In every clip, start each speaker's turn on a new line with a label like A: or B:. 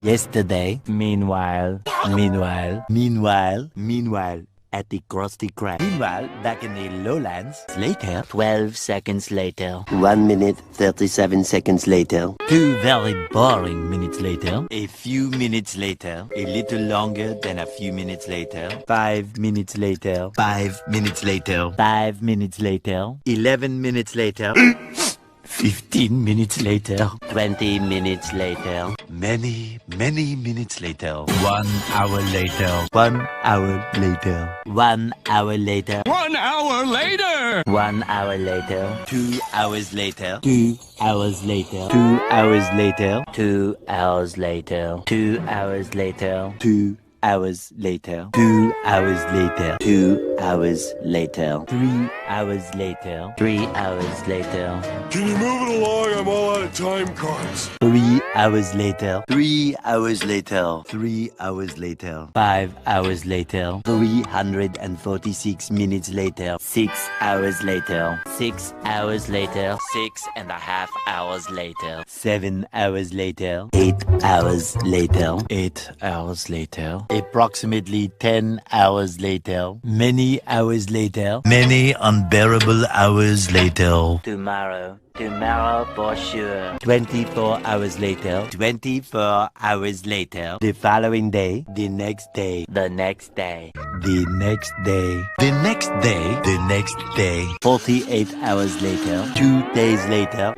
A: Yesterday. Meanwhile. At the Krusty Krab. Meanwhile, back in the lowlands. Later. 12 seconds later.
B: 1 minute, 37 seconds later.
A: 2 very boring minutes later. A few minutes later. A little longer than a few minutes later. 5 minutes later. 5 minutes later. 5 minutes later. 11 minutes later. 15 minutes later.
B: 20 minutes later.
A: Many minutes later. 1 hour later. 1 hour later. 1 hour later.
C: 1 hour later!
A: 1 hour later. 2 hours later. 2 hours later. 2 hours later.
B: 2 hours later.
A: 2 hours later. 2 hours later. 2 hours later.
B: 2 hours later.
A: 3 hours later.
B: 3 hours later.
C: Can you move it along? I'm all out of time cards.
A: 3 hours later. 3 hours later. 3 hours later. 5 hours later. 346 minutes later.
B: 6 hours later.
A: 6 hours later.
B: 6.5 hours later.
A: 7 hours later.
B: 8 hours later.
A: 8 hours later. Approximately 10 hours later. Many hours later. Many unbearable hours later.
B: Tomorrow for sure.
A: 24 hours later. 24 hours later. The following day. The next day.
B: The next day.
A: The next day. The next day. The next day. 48 hours later. 2 days later.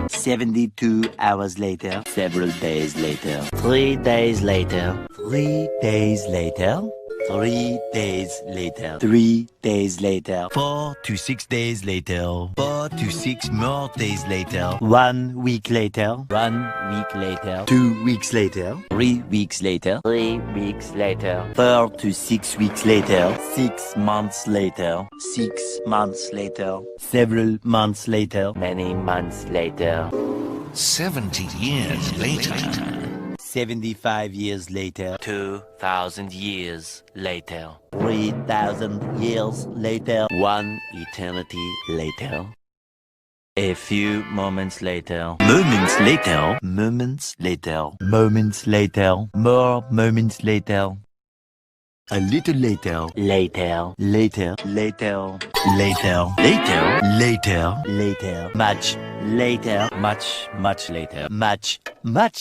A: 72 hours later.
B: Several days later.
A: 3 days later. 3 days later. 3 days later. 3 days later. 4 to 6 days later. 4 to 6 more days later. 1 week later.
B: 1 week later.
A: 2 weeks later.
B: 3 weeks later. 3 weeks later.
A: 4 to 6 weeks later. 6 months later. 6 months later. Several months later.
B: Many months later.
C: 70 years later.
A: 75 years later.
B: 2,000 years later.
A: 3,000 years later.
B: 1 eternity later. A few moments later.
A: Moments later. Moments later. Moments later. More moments later. A little later.
B: Later.
A: Later. Later. Later. Later. Later. Later. Much later. Much later. Much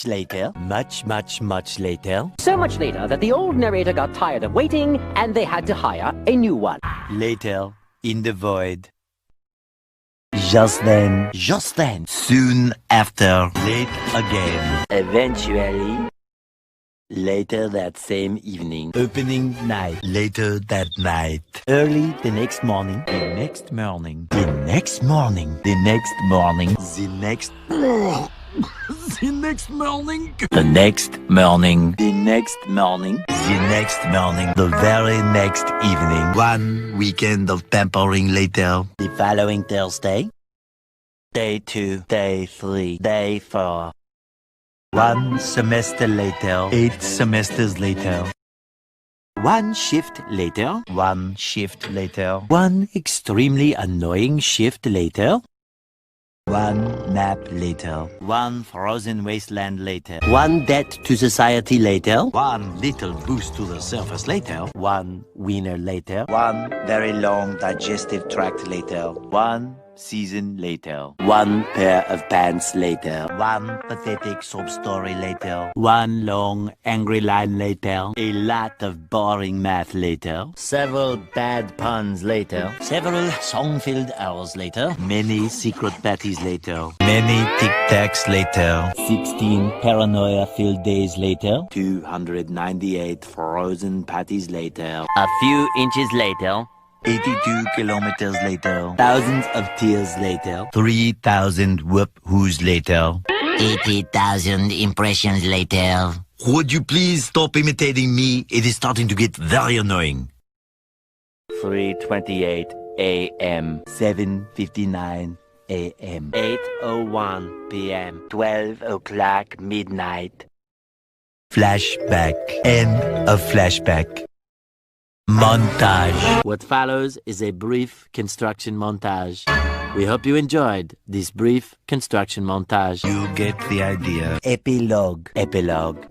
A: later. Much later.
D: So much later that the old narrator got tired of waiting and they had to hire a new one.
A: Later. In the void. Just then. Soon after. Late again.
B: Eventually. Later that same evening.
A: Opening night. Later that night. Early the next morning. The next morning. The next morning. The next morning. The next... The next morning.
B: The next morning.
A: The next morning. The next morning. The very next evening. 1 weekend of pampering later. The following Thursday.
B: Day 2. Day 3. Day 4.
A: 1 semester later. 8 semesters later. 1 shift later. 1 shift later. 1 extremely annoying shift later. 1 nap later. 1 frozen wasteland later. 1 debt to society later. 1 little boost to the surface later. 1 winner later. 1 very long digestive tract later. 1 season later. 1 pair of pants later. 1 pathetic sob story later. 1 long angry line later. A lot of boring math later. Several bad puns later. Several song-filled hours later. Many secret patties later. Many tic-tacs later. 16 paranoia-filled days later. 298 frozen patties later.
B: A few inches later.
A: 82 kilometers later. Thousands of tears later. 3,000 whoop-whoos later.
B: 80,000 impressions later.
A: Would you please stop imitating me? It is starting to get very annoying.
B: 3:28 a.m.
A: 7:59 a.m.
B: 8:01 p.m. 12 o'clock midnight.
A: Flashback. End of flashback. Montage.
B: What follows is a brief construction montage. We hope you enjoyed this brief construction montage.
A: You get the idea.
B: Epilogue. Epilogue.